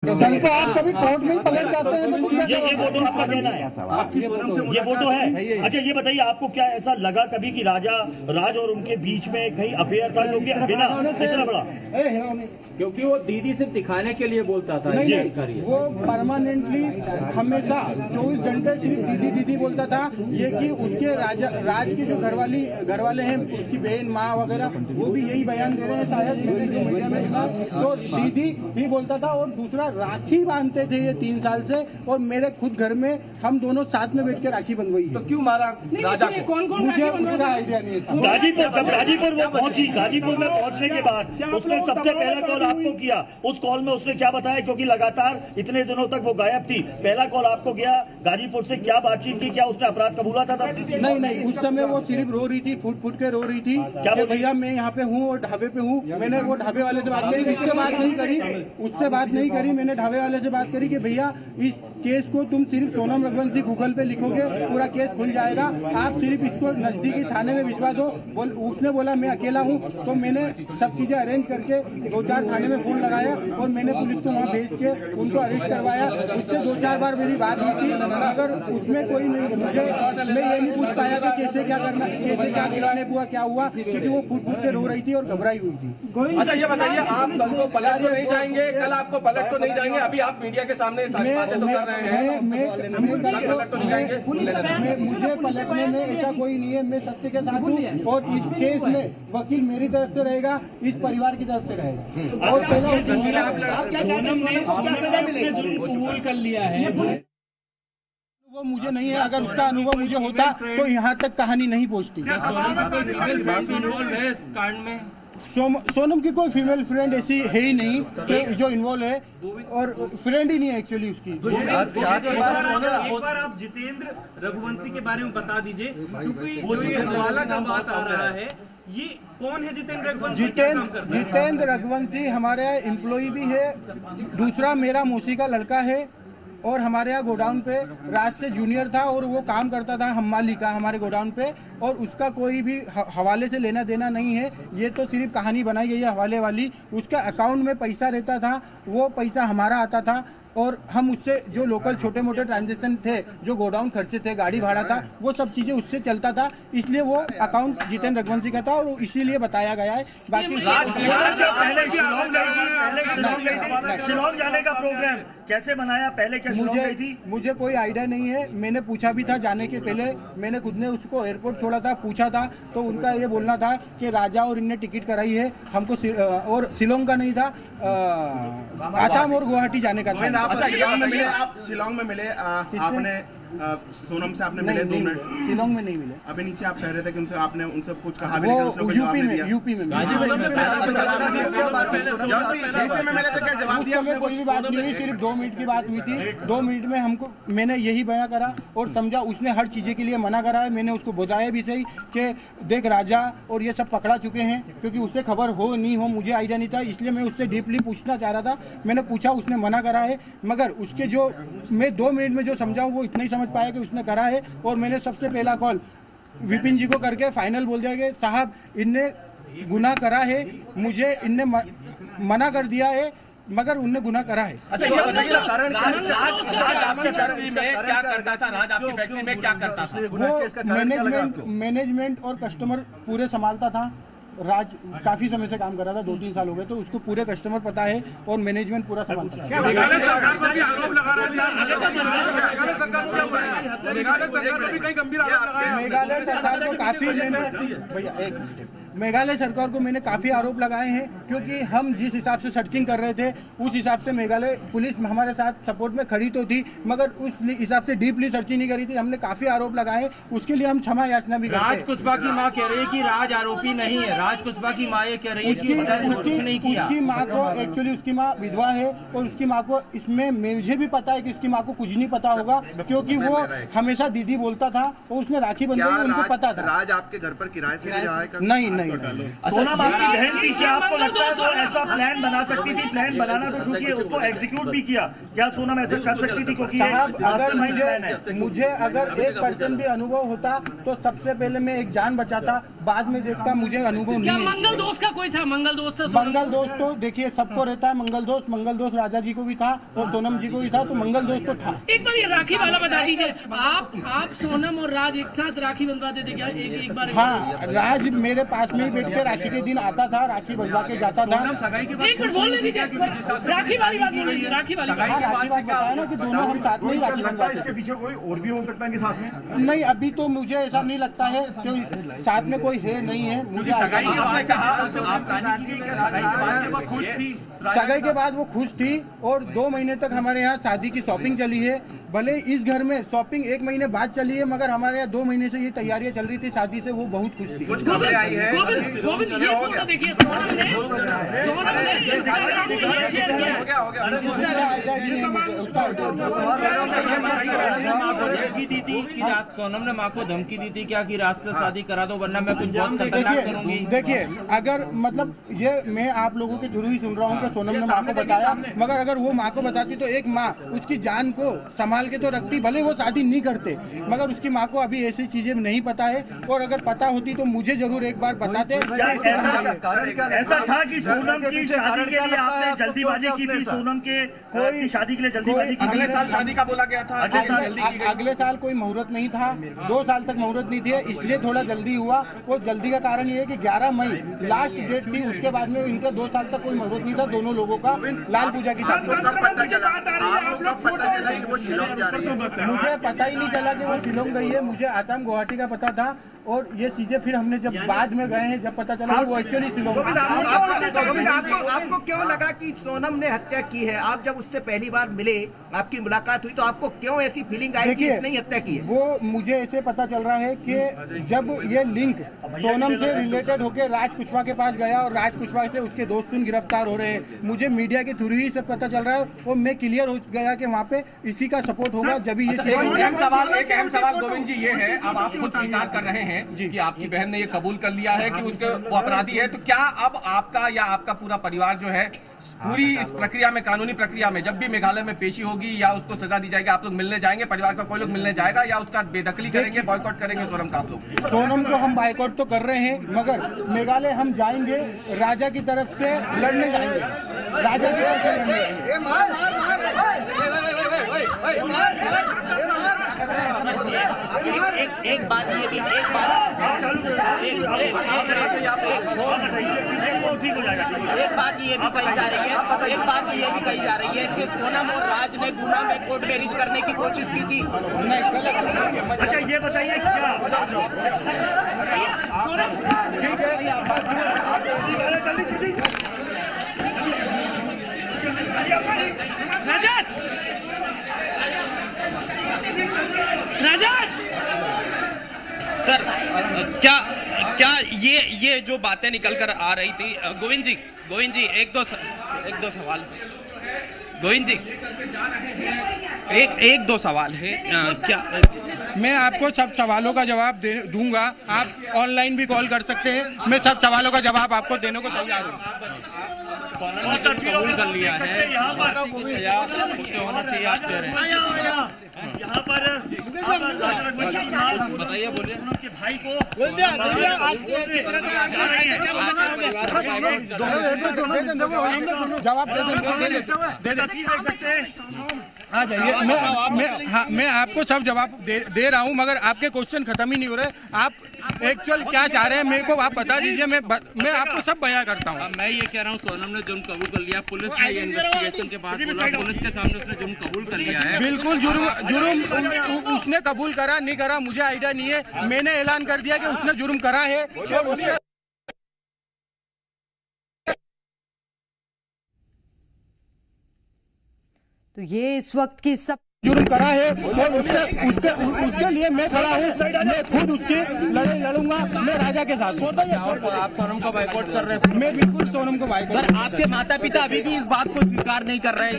संतो आप कभी कोर्ट में पलट जाते हैं तो ये फोटो आपका कहना है, ये फोटो है। अच्छा ये बताइए, आपको क्या ऐसा लगा कभी कि राज और उनके बीच में कहीं अफेयर था, क्योंकि बिना इतना बड़ा, क्योंकि वो दीदी सिर्फ दिखाने के लिए बोलता था। नहीं, वो परमानेंटली हमेशा 24 घंटे सिर्फ दीदी दीदी बोलता था। ये कि उसके राज की जो घर वाले हैं, उसकी बहन माँ वगैरह, वो भी यही बयान दे रहे हैं शायद मीडिया में सुना। तो दीदी ही बोलता था और दूसरा राखी बांधते थे ये 3 साल से, और मेरे खुद घर में हम दोनों साथ में बैठ के राखी बनवाई। तो क्यों मारा राजा को? कौन मुझे उसका आइडिया नहीं है। गाजीपुर वो पहुंची, गाजीपुर में पहुंचने के बाद उसने सबसे पहला कॉल आपको किया। उस कॉल में उसने क्या बताया, क्योंकि लगातार इतने दिनों तक वो गायब थी, पहला कॉल आपको किया, गाजीपुर से क्या बातचीत की, क्या उसने अपराध कबूला था? नहीं, उस समय वो सिर्फ रो रही थी, फुट के रो रही थी कि भैया मैं यहाँ पे हूँ और ढाबे पे हूँ। मैंने वो ढाबे वाले से बात करी, उससे बात नहीं करी। मैंने ढाबे वाले से बात करी कि भैया इस केस को तुम सिर्फ सोनम रघुवंशी गूगल पे लिखोगे, पूरा केस खुल जाएगा, आप सिर्फ इसको नजदीकी थाने में भिजवा दो। उसने बोला मैं अकेला हूँ, तो मैंने सब चीजें अरेंज करके 2-4 थाने में फोन लगाया और मैंने पुलिस को वहाँ भेज के उनको अरेस्ट करवाया। उससे 2-4 बार मेरी बात हुई थी, मगर उसमें कोई नहीं, मैं ये नहीं पूछ पाया कि कैसे क्या करना, कैसे क्या किडनैप हुआ, क्या हुआ, क्योंकि वो फुट के रो रही थी और घबराई हुई थी। अच्छा ये बताइए, आप कल को पलट तो नहीं जाएंगे? कल आपको पलट तो नहीं जाएंगे? अभी आप मीडिया के सामने सारी बातें तो कर रहे हैं। मुझे पलटने में ऐसा कोई नहीं है, मैं सत्य के साथ हूँ और इस केस में वकील मेरी तरफ से रहेगा, इस परिवार की तरफ से रहेगा। और पहला कबूल कर लिया है, वो मुझे नहीं है। अगर उसका अनुभव मुझे होता तो यहाँ तक कहानी नहीं पहुँचती। सोनम की कोई फीमेल फ्रेंड ऐसी है ही नहीं कि जो इन्वॉल्व है, और फ्रेंड ही नहीं है एक्चुअली उसकी। एक बार आप जितेंद्र रघुवंशी के बारे में बता दीजिए, क्योंकि वो जो हवाला का बात आ रहा है, ये कौन है जितेंद्र रघुवंशी? जितेंद्र रघुवंशी हमारे यहाँ एम्प्लॉय भी है, दूसरा मेरा मौसी का लड़का है, और हमारे यहाँ गोडाउन पे राज से जूनियर था और वो काम करता था हम्माली का हमारे गोडाउन पे, और उसका कोई भी हवाले से लेना देना नहीं है। ये तो सिर्फ कहानी बनाई गई है हवाले वाली। उसका अकाउंट में पैसा रहता था, वो पैसा हमारा आता था, और हम उससे जो लोकल छोटे मोटे ट्रांजेक्शन थे, जो गोडाउन खर्चे थे, गाड़ी भाड़ा था, वो सब चीज़ें उससे चलता था। इसलिए वो अकाउंट जितेंद्र रघुवंशी का था और इसीलिए बताया गया है। बाकी शिलोंग जाने का प्रोग्राम कैसे बनाया, पहले क्या शिलोंग गई थी? मुझे कोई आइडिया नहीं है। मैंने पूछा भी था जाने के पहले, मैंने खुद ने उसको एयरपोर्ट छोड़ा था, पूछा था, तो उनका ये बोलना था कि राजा और इनने टिकट कराई है हमको, और शिलोंग का नहीं था, आसाम और गुवाहाटी जाने का था। आप शिलोंग में मिले, आपने सोनम से आपने मिले 2 मिनट? शिलोंग में नहीं मिले। अभी नीचे आप कह रहे थे कि उनसे आपने उनसे कुछ कहा भी, वो लेकिन उसने कोई जवाब नहीं दिया। यूपी में मिले तो क्या जवाब दिया? उसने कोई भी बात नहीं हुई, सिर्फ 2 मिनट की बात हुई थी। 2 मिनट में हमको, मैंने यही बयां करा और समझा। उसने हर चीज़ें के लिए मना करा है। मैंने उसको बताया भी सही कि देख राजा और ये सब पकड़ा चुके हैं, क्योंकि उससे खबर हो नहीं हो मुझे आइडिया नहीं था, इसलिए मैं उससे डीपली पूछना चाह रहा था। मैंने पूछा, उसने मना करा है, मगर उसके जो मैं 2 मिनट में जो समझाऊँ वो इतना ही समझ पाया कि उसने करा है। और मैंने सबसे पहला कॉल विपिन जी को करके फाइनल बोल दिया कि साहब इनने गुनाह करा है, मुझे इनने मना कर दिया है, मगर उनने गुनाह करा है। अच्छा ये बताइए, क्या करता था राज? आपकी फैक्ट्री में क्या करता था? वो मैनेजमेंट और कस्टमर पूरे संभालता था। राज काफी समय से काम कर रहा था, 2-3 साल हो गए, तो उसको पूरे कस्टमर पता है और मैनेजमेंट पूरा संभालता है। मेघालय सरकार पर भी आरोप लगा रहा है, मेघालय सरकार को क्या बोला? मेघालय सरकार ने भी कई गंभीर आरोप लगाए। मेघालय सरकार को काफी भैया एक मिनट, मेघालय सरकार को मैंने काफी आरोप लगाए हैं, क्योंकि हम जिस हिसाब से सर्चिंग कर रहे थे उस हिसाब से मेघालय पुलिस हमारे साथ सपोर्ट में खड़ी तो थी, मगर उस हिसाब से डीपली सर्चिंग नहीं करी थी। हमने काफी आरोप लगाए, उसके लिए हम क्षमा याचना भी करते हैं। राज कुशवाहा की मां कह रही है कि राज आरोपी नहीं है। राज कुशवाहा की मां ये कह रही है कि उसकी माँ को, एक्चुअली उसकी माँ विधवा है, और उसकी माँ को, इसमें मुझे भी पता है कि उसकी माँ को कुछ नहीं पता होगा, क्योंकि वो हमेशा दीदी बोलता था और उसने राखी बंधवाई, उनको पता था। राज आपके घर पर किराए से रहा है? नहीं। सोनम आपकी बहन थी, क्या आपको लगता है वो ऐसा प्लान बना सकती थी? प्लान बनाना तो छूटिए, उसको एग्जीक्यूट भी किया, क्या सोनम ऐसा कर सकती थी? क्योंकि साहब अगर मास्टरमाइंड प्लान है। मुझे अगर 1% भी अनुभव होता तो सबसे पहले मैं एक जान बचाता, बाद में देखता मुझे अनुभव नहीं है। मंगल दोस्त का कोई था? मंगल दोस्त मंगल दोस्त तो देखिए सबको रहता है, मंगल दोस्त राजा जी को भी था और सोनम जी को भी था, तो मंगल दोस्त तो था। एक बार ये राखी वाला बता दीजिए, आप सोनम और राज एक साथ राखी बंधवाते थे क्या? एक बार हाँ, राज मेरे पास में ही बैठ के राखी के दिन आता था, राखी बंधवा के जाता था। एक मिनट बोलने दीजिए, राखी वाली बात बोलिए। राखी वाली राखी बात बताया ना कि दोनों हम साथ में ही राखी बंधवाते थे। इसके पीछे कोई और भी हो सकता है कि साथ में? नहीं, अभी तो मुझे ऐसा नहीं लगता है कि साथ में कोई है नहीं है। मुझे सगाई के बाद वो खुश थी और 2 महीने तक हमारे यहाँ शादी की शॉपिंग चली है। भले इस घर में शॉपिंग 1 महीने बाद चली है, मगर हमारे यहाँ 2 महीने से ये तैयारियां चल रही थी शादी से, वो बहुत खुश थी। कुछ खबरें आई है। गोविंद ये फोटो देखिए, सोनम ने इंस्टाग्राम पे ये शेयर किया। धमकी दी थी कि रात सोनम ने माँ को धमकी दी थी क्या कि रात से शादी करा दो वरना मैं कुछ बहुत खतरनाक करूंगी। देखिए अगर मतलब ये मैं आप लोगों के थ्रू ही सुन रहा हूँ कि सोनम ने माँ को बताया, मगर अगर वो माँ को बताती तो एक माँ उसकी जान को संभाल के तो रखती, भले वो शादी नहीं करते, मगर उसकी माँ को अभी ऐसी चीजें नहीं पता है, और अगर पता होती तो मुझे जरूर एक बार बताते। ऐसा था कि सोनम की शादी के लिए आपने जल्दीबाजी की थी? सोनम के कोई शादी के लिए जल्दीबाजी की? अगले साल शादी का बोला गया था, अगले साल कोई मुहूर्त नहीं था, 2 साल तक मुहूर्त नहीं थे, इसलिए थोड़ा जल्दी हुआ। वो जल्दी का कारण ये है कि 11 मई लास्ट डेट थी, उसके बाद में इनके 2 साल तक कोई मुहूर्त नहीं था दोनों लोगों का लाल पूजा की शादी। मुझे पता ही नहीं चला कि वो शिलोंग गई है, मुझे आसाम गुवाहाटी का पता था, और ये चीजें फिर हमने जब बाद में गए हैं जब पता चला वो एक्चुअली शिलोंग। आपको क्यों लगा कि सोनम ने हत्या की है? आप जब उससे पहली बार मिले, आपकी मुलाकात हुई, तो आपको क्यों ऐसी फीलिंग आई कि इसने हत्या की है? वो मुझे ऐसे पता चल रहा है कि जब ये लिंक सोनम से रिलेटेड होकर राज कुशवाहा के पास गया और राज कुशवाहा से उसके दोस्त गिरफ्तार हो रहे हैं, मुझे मीडिया के थ्रू ही सब पता चल रहा है, और मैं क्लियर हो गया कि वहाँ पे इसी का सपोर्ट होगा जब ये एक अहम सवाल गोविंद जी ये है, अब आप खुद स्वीकार कर रहे हैं कि आपकी बहन ने ये कबूल कर लिया है कि उसके वो अपराधी है, तो क्या अब आपका या आपका पूरा परिवार जो है पूरी इस प्रक्रिया में, कानूनी प्रक्रिया में, जब भी मेघालय में पेशी होगी या उसको सजा दी जाएगी, आप लोग मिलने जाएंगे? परिवार का कोई लोग मिलने जाएगा या उसका बेदखली करेंगे, बॉयकॉट करेंगे सोनम का आप लोग? सोनम को हम बॉयकॉट तो कर रहे हैं, मगर मेघालय हम जाएंगे, राजा की तरफ से लड़ने जाएंगे, राजा की तरफ से लड़ने एक बात ये भी कही जा रही है कि सोनम और राज ने गुना में कोर्ट मैरिज करने की कोशिश की थी। अच्छा ये बताइए क्या सर क्या ये जो बातें निकल कर आ रही थी, गोविंद जी एक दो सवाल, गोविंद जी एक दो सवाल है। क्या मैं आपको सब सवालों का जवाब दूंगा, आप ऑनलाइन भी कॉल कर सकते हैं, मैं सब सवालों का जवाब आपको देने को तैयार हूँ। कबूल कर लिया है, होना चाहिए आप कह रहे हैं। यहाँ पर बताइए, बोलिए। उनके भाई को जवाब दे सकते हैं। आ जाइए, मैं आपको सब जवाब दे रहा हूँ, मगर आपके क्वेश्चन खत्म ही नहीं हो रहे। आप एक्चुअल क्या चाह रहे हैं मेरे को आप बता दीजिए, मैं आपको सब बयां करता हूँ। मैं ये कह रहा हूँ सोनम ने जुर्म कबूल कर लिया, पुलिस ने ये इन्वेस्टिगेशन के बाद बोला, पुलिस के सामने उसने जुर्म कबूल कर लिया है। बिल्कुल जुर्म उसने कबूल करा नहीं करा मुझे आइडिया नहीं है, मैंने ऐलान कर दिया कि उसने जुर्म करा है और उसके तो ये इस वक्त की सब जुर्म करा है और उसके लिए मैं खड़ा हूँ, मैं खुद उसकी लड़ाई लड़ूंगा, मैं राजा के साथ हूँ। आप सोनम को बाइकआउट कर रहे हैं? मैं बिल्कुल सोनम को बाइकआउट। सर आपके माता पिता अभी भी इस बात को स्वीकार नहीं कर रहे हैं।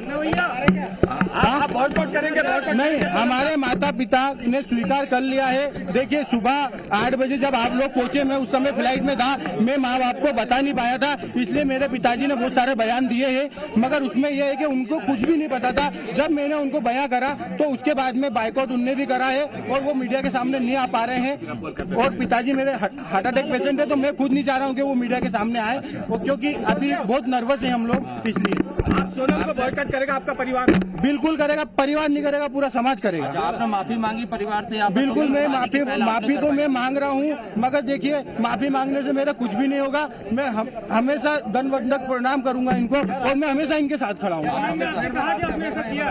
आप बॉयकॉट करेंगे? नहीं, हमारे माता पिता ने स्वीकार कर लिया है। देखिए, सुबह 8 बजे जब आप लोग पहुंचे, मैं उस समय फ्लाइट में था, मैं माँ बाप को बता नहीं पाया था, इसलिए मेरे पिताजी ने बहुत सारे बयान दिए हैं, मगर उसमें यह है कि उनको कुछ भी नहीं पता था। जब मैंने उनको बयान करा तो उसके बाद में बाइकआउट उनने भी करा है और वो मीडिया के सामने नहीं आ पा रहे हैं। और पिताजी मेरे हार्ट अटैक पेशेंट है, तो मैं खुद नहीं चाह रहा हूँ कि वो मीडिया के सामने आए, और क्योंकि अभी बहुत नर्वस है हम लोग, इसलिए। आप सोनम को बॉयकॉट करेगा आपका परिवार? बिल्कुल करेगा, परिवार नहीं करेगा, पूरा समाज करेगा। आपने माफी मांगी परिवार से? बिल्कुल, मैं माफी तो मैं मांग रहा हूँ, मगर देखिए, माफी मांगने से मेरा कुछ भी नहीं होगा। मैं हमेशा दंडवत प्रणाम करूंगा इनको, और मैं हमेशा इनके साथ खड़ा हूँ।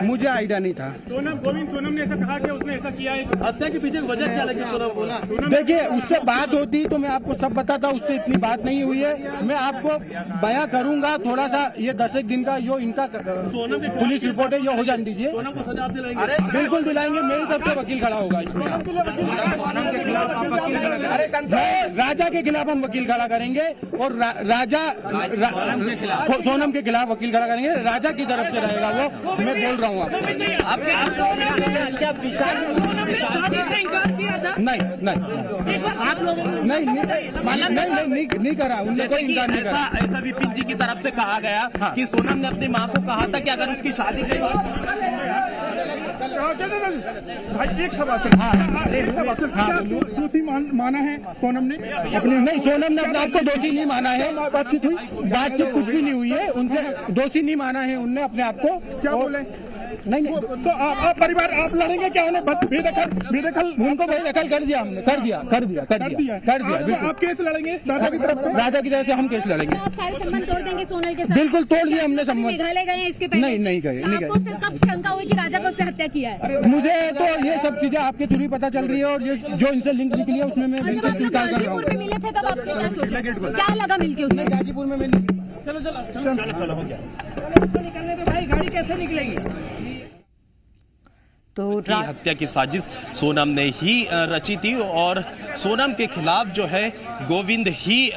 मुझे आइडिया नहीं था। सोनम ने ऐसा कहा कि उसने ऐसा किया है। हत्या के पीछे वजह क्या लगी? सोनम बोला। देखिए, उससे बात होती तो मैं आपको सब बताता, उससे इतनी बात नहीं हुई है। मैं आपको बयां करूंगा, थोड़ा सा ये 10 दिन का जो इनका पुलिस रिपोर्ट है ये हो जाने दीजिए। सोनम को सजा दिलाएंगे? बिल्कुल दिलाएंगे, मेरी तरफ से वकील खड़ा होगा इसमें। राजा के खिलाफ हम वकील खड़ा करेंगे, और सोनम के खिलाफ वकील खड़ा करेंगे। राजा की तरफ से रहेगा वो, मैं बोल रहा हूँ आपको। नहीं करा, उन्होंने कोई इनकार नहीं करा। ऐसा विपिन जी की तरफ से कहा गया कि सोनम ने अपनी मां को कहा था कि अगर उसकी शादी भाई एक सवाल दोषी माना है सोनम ने अपने? नहीं, सोनम ने अपने आप को दोषी नहीं माना है। बातचीत हुई, बातचीत कुछ भी नहीं हुई है उनसे, दोषी नहीं माना है उनने अपने आप को। क्या बोले? नहीं, तो आप परिवार आप लड़ेंगे क्या? उन्हें बेदखल उनको बेदखल कर दिया हमने, कर दिया। बिल्कुल। आप केस लड़ेंगे राजा की तरफ से? राजा की तरफ से हम केस लड़ेंगे। आप सारे संबंध तोड़ देंगे सोनल के साथ? बिल्कुल तोड़ दिया हमने संबंध। मेघालय गए इसके पहले? नहीं गए। आपको कब शंका हुई कि राजा को उसने हत्या किया है? मुझे तो ये सब चीजें आपके थ्रू ही पता चल रही है, और ये जो इनसे लिंक निकली है उसमें मैं बिल्कुल स्वीकार कर रहा हूँ। गाजीपुर में मिले थे तब आपने क्या सोचा, क्या लगा मिलके उसमें? गाजीपुर में मिली। चलो निकलने दो भाई, गाड़ी कैसे निकलेगी? तो की हत्या की साजिश सोनम ने ही रची थी, और सोनम के खिलाफ जो है गोविंद ही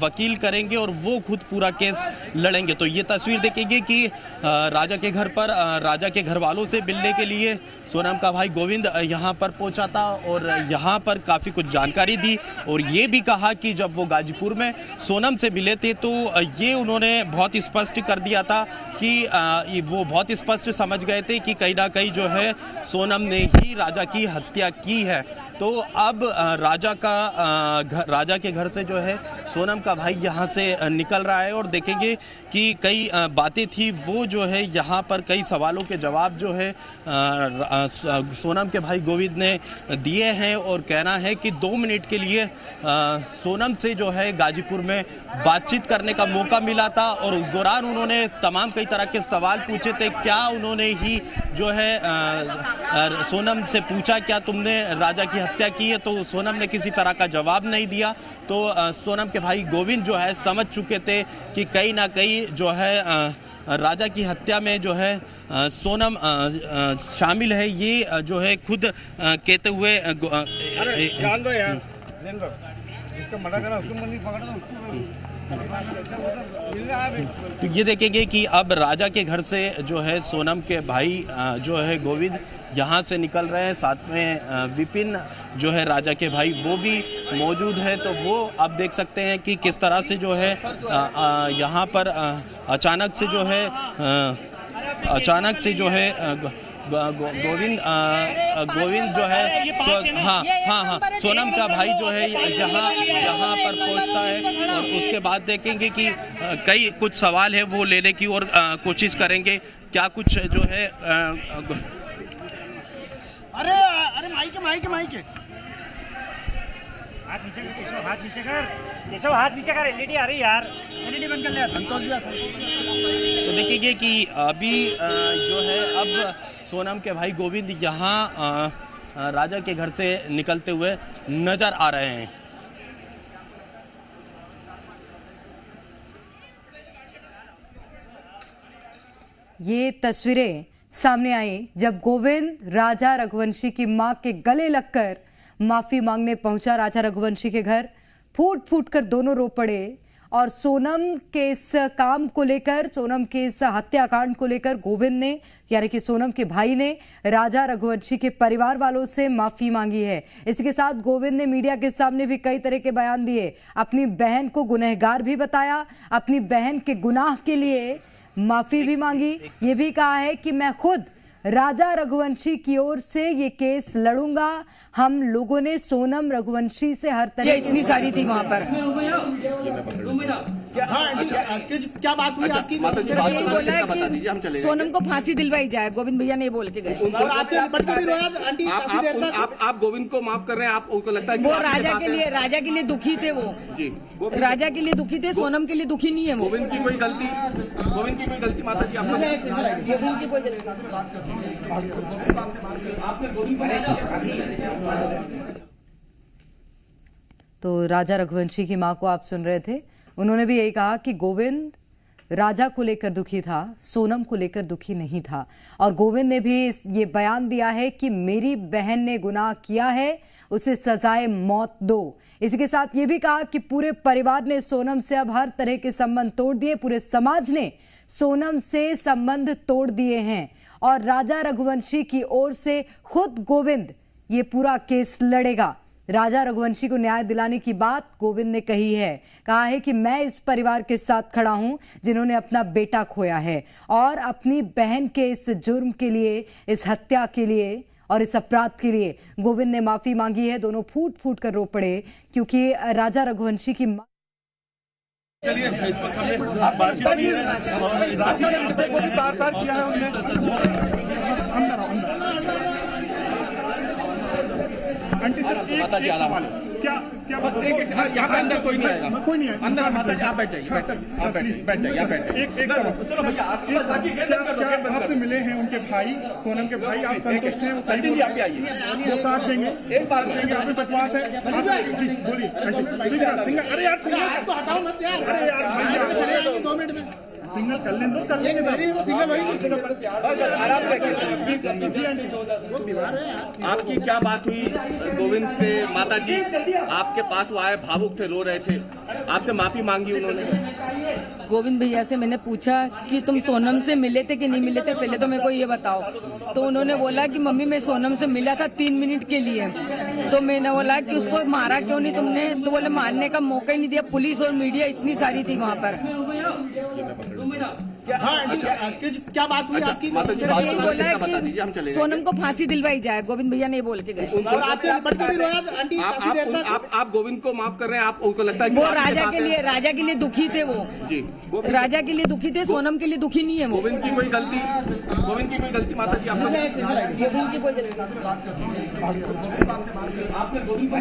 वकील करेंगे, और वो खुद पूरा केस लड़ेंगे। तो ये तस्वीर देखेंगे कि राजा के घर पर राजा के घर वालों से मिलने के लिए सोनम का भाई गोविंद यहाँ पर पहुँचा था, और यहाँ पर काफ़ी कुछ जानकारी दी, और ये भी कहा कि जब वो गाजीपुर में सोनम से मिले थे तो ये उन्होंने बहुत स्पष्ट कर दिया था कि वो बहुत स्पष्ट समझ गए थे कि कहीं ना कहीं जो है सोनम ने ही राजा की हत्या की है। तो अब राजा के घर से जो है सोनम का भाई यहाँ से निकल रहा है, और देखेंगे कि कई बातें थी वो जो है यहाँ पर कई सवालों के जवाब जो है सोनम के भाई गोविंद ने दिए हैं, और कहना है कि 2 मिनट के लिए सोनम से जो है गाजीपुर में बातचीत करने का मौका मिला था, और उस दौरान उन्होंने तमाम कई तरह के सवाल पूछे थे। क्या उन्होंने ही जो है सोनम से पूछा क्या तुमने राजा की हत्या की है, तो सोनम ने किसी तरह का जवाब नहीं दिया। तो सोनम के भाई गोविंद जो है समझ चुके थे कि कहीं ना कहीं जो है राजा की हत्या में जो है सोनम शामिल है। ये जो है खुद कहते हुए जान दो यार, जिसको मना करा उसको नहीं पकड़ा तो ये देखेंगे कि अब राजा के घर से जो है सोनम के भाई जो है गोविंद यहाँ से निकल रहे हैं, साथ में विपिन जो है राजा के भाई वो भी मौजूद है। तो वो आप देख सकते हैं कि किस तरह से जो है यहाँ पर अचानक से जो है गोविंद जो है सोनम का भाई जो है यहाँ पर पहुँचता है, और उसके बाद देखेंगे कि कई कुछ सवाल है वो लेने की और कोशिश करेंगे। क्या कुछ जो है अरे माइक हाथ नीचे कर केशव, हाथ नीचे कर। एलईडी आ रही यार, एलईडी बंद कर ले। संतोष भी तो देखेंगे कि अभी जो है अब सोनम के भाई गोविंद यहाँ राजा के घर से निकलते हुए नजर आ रहे हैं। ये तस्वीरें सामने आई जब गोविंद राजा रघुवंशी की मां के गले लगकर माफी मांगने पहुंचा राजा रघुवंशी के घर। फूट फूट कर दोनों रो पड़े और सोनम के इस काम को लेकर, सोनम के इस हत्याकांड को लेकर गोविंद ने, यानी कि सोनम के भाई ने राजा रघुवंशी के परिवार वालों से माफी मांगी है। इसके साथ गोविंद ने मीडिया के सामने भी कई तरह के बयान दिए, अपनी बहन को गुनहगार भी बताया, अपनी बहन के गुनाह के लिए माफी भी मांगी। ये भी कहा है कि मैं खुद राजा रघुवंशी की ओर से ये केस लड़ूंगा। हम लोगों ने सोनम रघुवंशी से हर तरह इतनी सारी थी वहाँ पर। क्या बात हुई आपकी? यही बोला कि सोनम को फांसी दिलवाई जाए, गोविंद भैया ने बोल के गए। आप गोविंद को माफ कर रहे हैं, आप उनको लगता है वो राजा के लिए दुखी थे, वो जी राजा के लिए दुखी थे, सोनम के लिए दुखी नहीं है वो। गोविंद की कोई गलती माता जी आपने गोविंद की कोई गलती। आपने गोविंद तो राजा रघुवंशी की मां को आप सुन रहे थे, उन्होंने भी यही कहा कि गोविंद राजा को लेकर दुखी था, सोनम को लेकर दुखी नहीं था। और गोविंद ने भी ये बयान दिया है कि मेरी बहन ने गुनाह किया है, उसे सजाए मौत दो। इसी के साथ ये भी कहा कि पूरे परिवार ने सोनम से अब हर तरह के संबंध तोड़ दिए, पूरे समाज ने सोनम से संबंध तोड़ दिए हैं और राजा रघुवंशी की ओर से खुद गोविंद ये पूरा केस लड़ेगा। राजा रघुवंशी को न्याय दिलाने की बात गोविंद ने कही है, कहा है कि मैं इस परिवार के साथ खड़ा हूं जिन्होंने अपना बेटा खोया है और अपनी बहन के इस जुर्म के लिए, इस हत्या के लिए और इस अपराध के लिए गोविंद ने माफी मांगी है। दोनों फूट फूट कर रो पड़े क्योंकि राजा रघुवंशी की चलिए इस वक्त हमने आप बातचीत की है, राशि के मुद्दे को भी तार-तार किया है उन्होंने। माता जी आराम से क्या बस एक यहाँ पे अंदर कोई नहीं आएगा, कोई नहीं आएगा अंदर। माता जी आप बैठ जाइए, बैठ जाइए। सुनो भैया, आपसे मिले हैं उनके भाई, सोनम के भाई, आप संतुष्ट हैं? सचिन जी आप भी आइए, वो साथ देंगे, एक बार देंगे, आप पे विश्वास है? बोलिए। अरे यार हटाओ मत यार, अरे यार 2 मिनट में सिंगल कर लेंगे, सिंगल आराम से। आपकी क्या बात हुई गोविंद से? माता जी आपके पास वो आए, भावुक थे, रो रहे थे, आपसे माफी मांगी उन्होंने। गोविंद भैया से मैंने पूछा कि तुम सोनम से मिले थे कि नहीं मिले थे, पहले तो मेरे को ये बताओ। तो उन्होंने बोला कि मम्मी मैं सोनम से मिला था 3 मिनट के लिए। तो मैंने बोला कि उसको मारा क्यों नहीं तुमने? तो बोले मारने का मौका ही नहीं दिया, पुलिस और मीडिया इतनी सारी थी वहाँ पर। क्या बात हुई आपकी? यही बोला कि सोनम को फांसी दिलवाई जाए, गोविंद भैया ने बोल के गए। आप गोविंद को माफ कर रहे हैं, आप उनको लगता है वो राजा के लिए दुखी थे, वो जी राजा के लिए दुखी थे, सोनम के लिए दुखी नहीं है वो। गोविंद की कोई गलती माता जी आपने? गोविंद की कोई गलती। आपने गोविंद को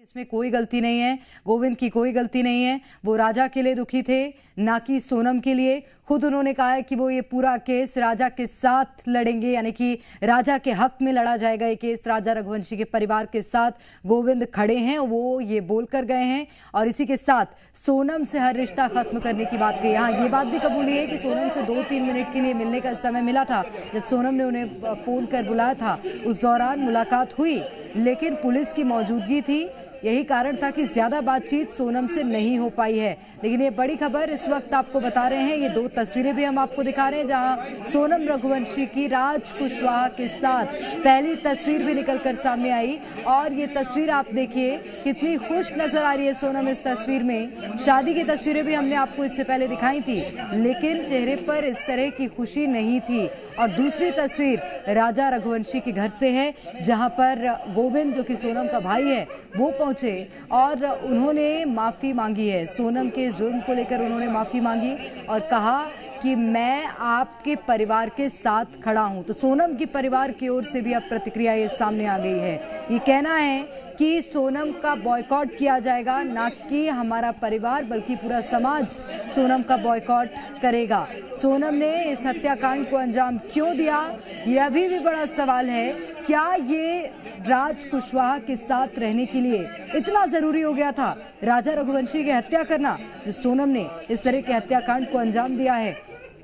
इसमें कोई गलती नहीं है, गोविंद की कोई गलती नहीं है। वो राजा के लिए दुखी थे, ना कि सोनम के लिए। खुद उन्होंने कहा है कि वो ये पूरा केस राजा के साथ लड़ेंगे, यानी कि राजा के हक में लड़ा जाएगा ये केस। राजा रघुवंशी के परिवार के साथ गोविंद खड़े हैं, वो ये बोलकर गए हैं। और इसी के साथ सोनम से हर रिश्ता खत्म करने की बात कही। हाँ, ये बात भी कबूली है कि सोनम से 2-3 मिनट के लिए मिलने का समय मिला था। जब सोनम ने उन्हें फोन कर बुलाया था, उस दौरान मुलाकात हुई, लेकिन पुलिस की मौजूदगी थी। यही कारण था कि ज्यादा बातचीत सोनम से नहीं हो पाई है। लेकिन ये बड़ी खबर इस वक्त आपको बता रहे हैं, ये 2 तस्वीरें भी हम आपको दिखा रहे हैं जहां सोनम रघुवंशी की राज कुशवाहा के साथ पहली तस्वीर भी निकलकर सामने आई। और ये तस्वीर आप देखिए, कितनी खुश नजर आ रही है सोनम इस तस्वीर में। शादी की तस्वीरें भी हमने आपको इससे पहले दिखाई थी, लेकिन चेहरे पर इस तरह की खुशी नहीं थी। और दूसरी तस्वीर राजा रघुवंशी के घर से है, जहां पर गोविंद, जो कि सोनम का भाई है, वो पहुंचे और उन्होंने माफी मांगी है। सोनम के जुर्म को लेकर उन्होंने माफी मांगी और कहा कि मैं आपके परिवार के साथ खड़ा हूं। तो सोनम के परिवार की ओर से भी अब प्रतिक्रिया ये सामने आ गई है। ये कहना है कि सोनम का बॉयकॉट किया जाएगा, ना कि हमारा परिवार बल्कि पूरा समाज सोनम का बॉयकॉट करेगा। सोनम ने इस हत्याकांड को अंजाम क्यों दिया, यह अभी भी बड़ा सवाल है। क्या ये राज कुशवाहा के साथ रहने के लिए इतना जरूरी हो गया था राजा रघुवंशी की हत्या करना, जो सोनम ने इस तरह के हत्याकांड को अंजाम दिया है?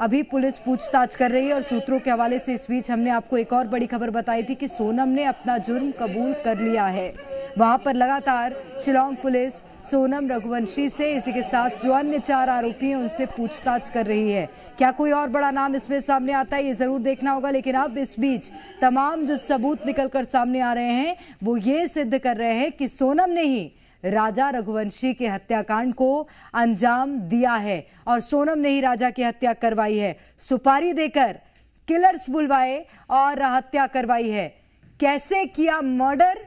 अभी पुलिस पूछताछ कर रही है और सूत्रों के हवाले से इस बीच हमने आपको एक और बड़ी खबर बताई थी कि सोनम ने अपना जुर्म कबूल कर लिया है। वहां पर लगातार शिलांग पुलिस सोनम रघुवंशी से। इसी के साथ जो अन्य 4 आरोपी हैं उनसे पूछताछ कर रही है। क्या कोई और बड़ा नाम इसमें सामने आता है, ये जरूर देखना होगा। लेकिन अब इस बीच तमाम जो सबूत निकलकर सामने आ रहे हैं वो ये सिद्ध कर रहे हैं कि सोनम ने ही राजा रघुवंशी के हत्याकांड को अंजाम दिया है और सोनम ने ही राजा की हत्या करवाई है। सुपारी देकर किलर्स बुलवाए और हत्या करवाई है। कैसे किया मर्डर,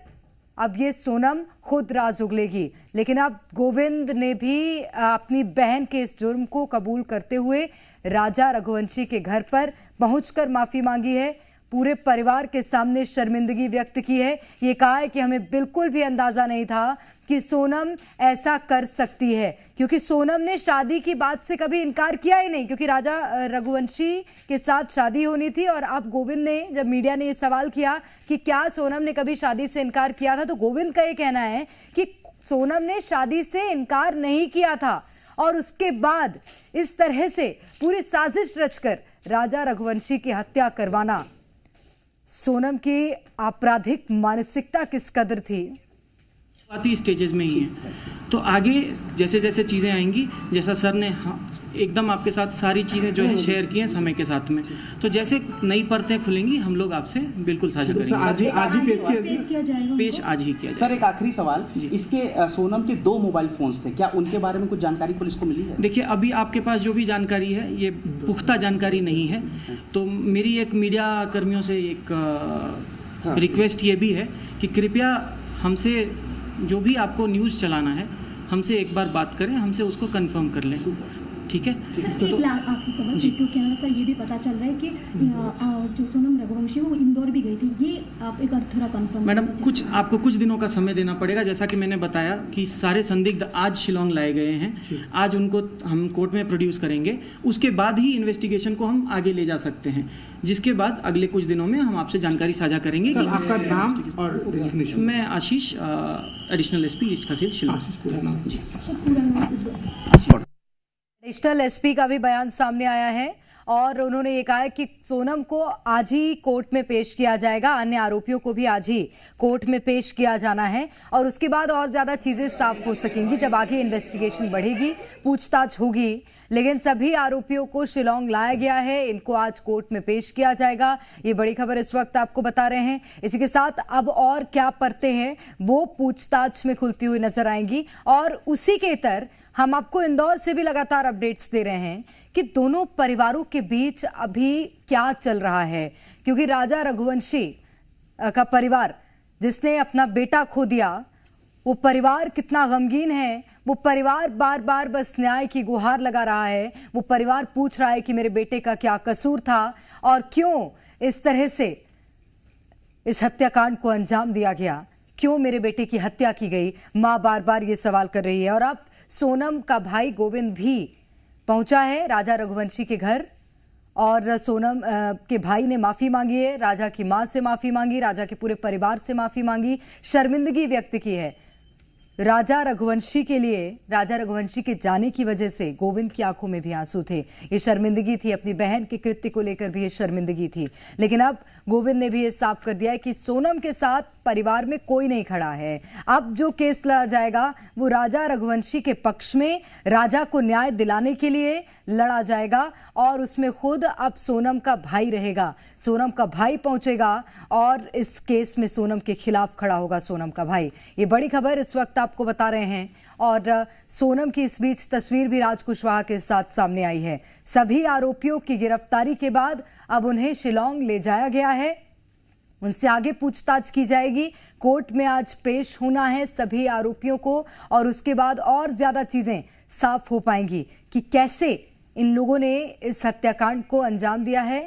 अब ये सोनम खुद राज उगलेगी। लेकिन अब गोविंद ने भी अपनी बहन के इस जुर्म को कबूल करते हुए राजा रघुवंशी के घर पर पहुंचकर माफी मांगी है। पूरे परिवार के सामने शर्मिंदगी व्यक्त की है। ये कहा है कि हमें बिल्कुल भी अंदाजा नहीं था कि सोनम ऐसा कर सकती है, क्योंकि सोनम ने शादी की बात से कभी इनकार किया ही नहीं, क्योंकि राजा रघुवंशी के साथ शादी होनी थी। और अब गोविंद ने, जब मीडिया ने ये सवाल किया कि क्या सोनम ने कभी शादी से इनकार किया था, तो गोविंद का ये कहना है कि सोनम ने शादी से इनकार नहीं किया था और उसके बाद इस तरह से पूरी साजिश रचकर राजा रघुवंशी की हत्या करवाना, सोनम की आपराधिक मानसिकता किस कदर थी। शुरुआती स्टेजेस में ही है, तो आगे जैसे जैसे चीज़ें आएंगी, जैसा सर ने एकदम आपके साथ सारी चीज़ें जो है शेयर की हैं समय के साथ में, तो जैसे नई परतें खुलेंगी हम लोग आपसे बिल्कुल साझा करेंगे। आज ही पेश आज ही किया जाएगा। सर एक आखिरी सवाल, इसके सोनम के 2 मोबाइल फोन्स थे, क्या उनके बारे में कुछ जानकारी पुलिस को मिली है? देखिए अभी आपके पास जो भी जानकारी है ये पुख्ता जानकारी नहीं है, तो मेरी एक मीडिया कर्मियों से एक रिक्वेस्ट ये भी है कि कृपया हमसे जो भी आपको न्यूज़ चलाना है हमसे एक बार बात करें, हमसे उसको कंफर्म कर लें, ठीक है? तो आपकी सवाल क्योंकि सर ये भी पता चल रहा है कि जो सोनम रघुवंशी वो इंदौर भी गई थी, ये आप एक थोड़ा कंफर्म। मैडम आपको कुछ दिनों का समय देना पड़ेगा। जैसा कि मैंने बताया कि सारे संदिग्ध आज शिलोंग लाए गए हैं, आज उनको हम कोर्ट में प्रोड्यूस करेंगे, उसके बाद ही इन्वेस्टिगेशन को हम आगे ले जा सकते हैं, जिसके बाद अगले कुछ दिनों में हम आपसे जानकारी साझा करेंगे। कि आपका नाम और मैं आशीष, एडिशनल एसपी ईस्ट खसील शिलोंग। एडिशनल एसपी का भी बयान सामने आया है और उन्होंने ये कहा है कि सोनम को आज ही कोर्ट में पेश किया जाएगा, अन्य आरोपियों को भी आज ही कोर्ट में पेश किया जाना है और उसके बाद और ज्यादा चीजें साफ हो सकेंगी जब आगे इन्वेस्टिगेशन बढ़ेगी, पूछताछ होगी। लेकिन सभी आरोपियों को शिलोंग लाया गया है, इनको आज कोर्ट में पेश किया जाएगा। ये बड़ी खबर इस वक्त आपको बता रहे हैं। इसी के साथ अब और क्या परतें हैं वो पूछताछ में खुलती हुई नजर आएंगी और उसी के इतर हम आपको इंदौर से भी लगातार अपडेट्स दे रहे हैं कि दोनों परिवारों के बीच अभी क्या चल रहा है, क्योंकि राजा रघुवंशी का परिवार जिसने अपना बेटा खो दिया, वो परिवार कितना गमगीन है। वो परिवार बार बार बस न्याय की गुहार लगा रहा है। वो परिवार पूछ रहा है कि मेरे बेटे का क्या कसूर था और क्यों इस तरह से इस हत्याकांड को अंजाम दिया गया, क्यों मेरे बेटे की हत्या की गई। मां बार बार ये सवाल कर रही है और अब सोनम का भाई गोविंद भी पहुंचा है राजा रघुवंशी के घर और सोनम के भाई ने माफी मांगी है, राजा की मां से माफी मांगी, राजा के पूरे परिवार से माफी मांगी, शर्मिंदगी व्यक्त की है। राजा रघुवंशी के लिए, राजा रघुवंशी के जाने की वजह से गोविंद की आंखों में भी आंसू थे। ये शर्मिंदगी थी, अपनी बहन के कृत्य को लेकर भी ये शर्मिंदगी थी। लेकिन अब गोविंद ने भी ये साफ कर दिया है कि सोनम के साथ परिवार में कोई नहीं खड़ा है। अब जो केस लड़ा जाएगा वो राजा रघुवंशी के पक्ष में, राजा को न्याय दिलाने के लिए लड़ा जाएगा और उसमें खुद अब सोनम का भाई रहेगा। सोनम का भाई पहुंचेगा और इस केस में सोनम के खिलाफ खड़ा होगा सोनम का भाई। ये बड़ी खबर इस वक्त आपको बता रहे हैं और सोनम की इस बीच तस्वीर भी राज कुशवाहा के साथ सामने आई है। सभी आरोपियों की गिरफ्तारी के बाद अब उन्हें शिलोंग ले जाया गया है, उनसे आगे पूछताछ की जाएगी। कोर्ट में आज पेश होना है सभी आरोपियों को और उसके बाद और ज्यादा चीजें साफ हो पाएंगी कि कैसे इन लोगों ने इस हत्याकांड को अंजाम दिया है।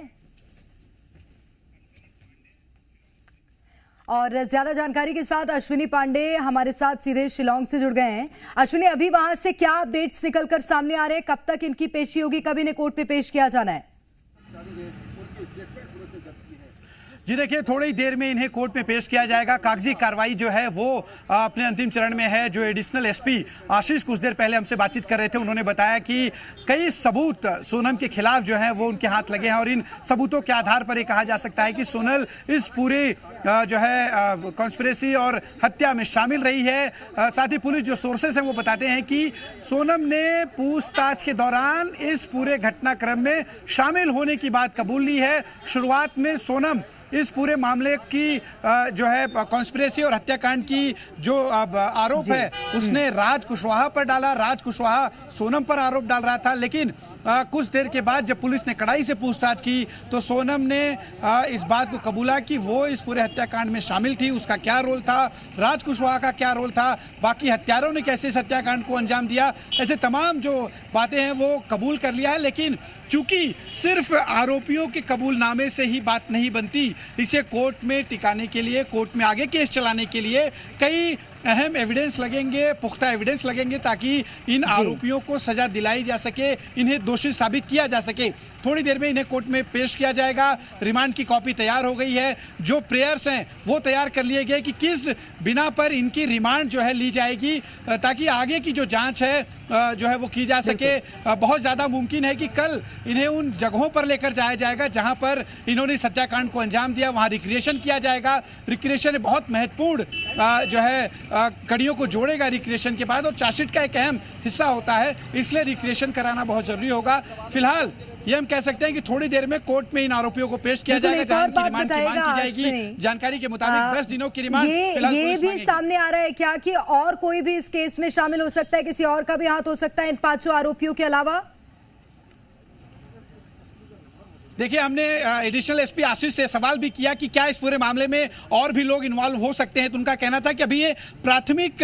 और ज्यादा जानकारी के साथ अश्विनी पांडे हमारे साथ सीधे शिलोंग से जुड़ गए हैं। अश्विनी, अभी वहां से क्या अपडेट्स निकलकर सामने आ रहे हैं, कब तक इनकी पेशी होगी, कब इन्हें कोर्ट में पेश किया जाना है? जी देखिए, थोड़ी देर में इन्हें कोर्ट में पेश किया जाएगा। कागजी कार्रवाई जो है वो अपने अंतिम चरण में है। जो एडिशनल एसपी आशीष कुछ देर पहले हमसे बातचीत कर रहे थे, उन्होंने बताया कि कई सबूत सोनम के खिलाफ जो है वो उनके हाथ लगे हैं और इन सबूतों के आधार पर ये कहा जा सकता है कि सोनल इस पूरे जो है कॉन्स्पिरेसी और हत्या में शामिल रही है। साथ ही पुलिस जो सोर्सेस हैं वो बताते हैं कि सोनम ने पूछताछ के दौरान इस पूरे घटनाक्रम में शामिल होने की बात कबूल ली है। शुरुआत में सोनम इस पूरे मामले की जो है कॉन्स्पिरेसी और हत्याकांड की जो आरोप है उसने राज कुशवाहा पर डाला। राज कुशवाहा सोनम पर आरोप डाल रहा था, लेकिन कुछ देर के बाद जब पुलिस ने कड़ाई से पूछताछ की तो सोनम ने इस बात को कबूला कि वो इस पूरे हत्याकांड में शामिल थी। उसका क्या रोल था, राज कुशवाहा का क्या रोल था, बाकी हत्यारों ने कैसे इस हत्याकांड को अंजाम दिया, ऐसे तमाम जो बातें हैं वो कबूल कर लिया है। लेकिन चूंकि सिर्फ आरोपियों के कबूलनामे से ही बात नहीं बनती, इसे कोर्ट में टिकाने के लिए, कोर्ट में आगे केस चलाने के लिए कई अहम एविडेंस लगेंगे, पुख्ता एविडेंस लगेंगे, ताकि इन आरोपियों को सजा दिलाई जा सके, इन्हें दोषी साबित किया जा सके। थोड़ी देर में इन्हें कोर्ट में पेश किया जाएगा। रिमांड की कॉपी तैयार हो गई है। जो प्रेयर्स हैं वो तैयार कर लिए गए कि किस बिना पर इनकी रिमांड जो है ली जाएगी, ताकि आगे की जो जांच है जो है वो की जा सके। बहुत ज़्यादा मुमकिन है कि कल इन्हें उन जगहों पर लेकर जाया जाएगा जहां पर इन्होंने इस हत्याकांड को अंजाम दिया, वहां रिक्रिएशन किया जाएगा। रिक्रिएशन बहुत महत्वपूर्ण जो है कड़ियों को जोड़ेगा रिक्रिएशन के बाद, और चार्जशीट का एक अहम हिस्सा होता है, इसलिए रिक्रिएशन कराना बहुत जरूरी होगा। फिलहाल ये हम कह सकते हैं कि थोड़ी देर में कोर्ट में इन आरोपियों को पेश किया जाएगा, जहां इनकी रिमांड की मांग की जाएगी। जानकारी के मुताबिक 10 दिनों की रिमांड ये भी सामने आ रहा है क्या कि और कोई भी इस केस में शामिल हो सकता है, किसी और का भी हाथ हो सकता है इन 5 आरोपियों के अलावा? देखिए, हमने एडिशनल एसपी आशीष से सवाल भी किया कि क्या इस पूरे मामले में और भी लोग इन्वॉल्व हो सकते हैं, तो उनका कहना था कि अभी ये प्राथमिक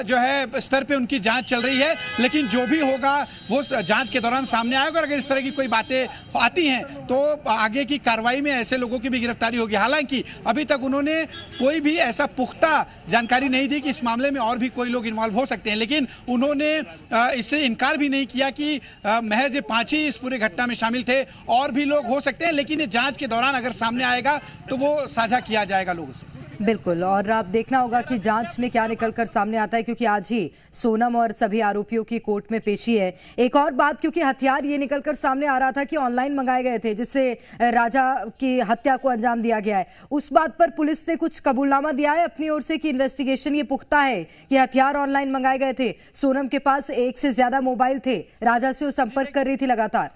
जो है स्तर पे उनकी जांच चल रही है, लेकिन जो भी होगा वो जांच के दौरान सामने आएगा। और अगर इस तरह की कोई बातें आती हैं तो आगे की कार्रवाई में ऐसे लोगों की भी गिरफ्तारी होगी। हालांकि अभी तक उन्होंने कोई भी ऐसा पुख्ता जानकारी नहीं दी कि इस मामले में और भी कोई लोग इन्वॉल्व हो सकते हैं, लेकिन उन्होंने इससे इनकार भी नहीं किया कि महज ये 5 ही इस पूरे घटना में शामिल थे, और भी लोग हो सकते हैं, लेकिन ये जांच के दौरान अगर सामने आएगा तो वो साझा किया जाएगा लोगों से। बिल्कुल, और अब देखना होगा कि जांच में क्या निकलकर सामने आता है, क्योंकि आज ही सोनम और सभी आरोपियों की कोर्ट में पेशी है। एक और बात, क्योंकि हथियार ये निकलकर सामने आ रहा था कि ऑनलाइन मंगाए गए थे जिससे राजा की हत्या को अंजाम दिया गया है, उस बात पर पुलिस ने कुछ कबूलनामा दिया है अपनी ओर से कि इन्वेस्टिगेशन ये पुख्ता है कि हथियार ऑनलाइन मंगाए गए थे। सोनम के पास 1 से ज्यादा मोबाइल थे, राजा से वो संपर्क कर रही थी लगातार।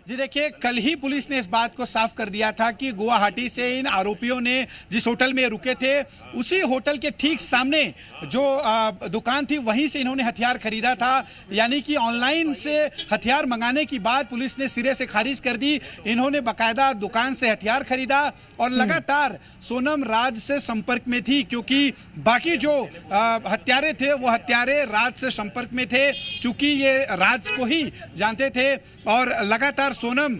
जी देखिए, कल ही पुलिस ने इस बात को साफ कर दिया था कि गुवाहाटी से इन आरोपियों ने जिस होटल में रुके थे उसी होटल के ठीक सामने जो दुकान थी वहीं से इन्होंने हथियार खरीदा था। यानी कि ऑनलाइन से हथियार मंगाने की बात पुलिस ने सिरे से खारिज कर दी। इन्होंने बाकायदा दुकान से हथियार खरीदा और लगातार सोनम राज से संपर्क में थी, क्योंकि बाकी जो हत्यारे थे वो हत्यारे राज से संपर्क में थे, चूंकि ये राज को ही जानते थे। और लगातार सोनम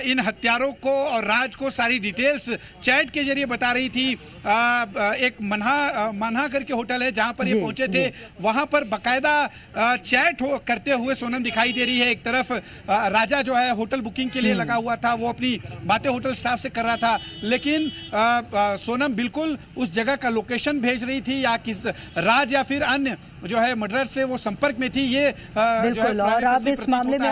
इन हत्यारों को और राज को सारी डिटेल्स चैट के जरिए बता रही थी। एक मन्हा करके होटल है जहां पर ये पहुंचे थे, वहां पर बाकायदा चैट करते हुए सोनम दिखाई दे रही है। एक तरफ राजा जो है होटल बुकिंग के लिए लगा हुआ था, वो अपनी बातें होटल स्टाफ से कर रहा था, लेकिन सोनम बिल्कुल उस जगह का लोकेशन भेज रही थी या किस राज या फिर अन्य जो है मर्डरर से वो संपर्क में थी। ये जो है और अब इस मामले में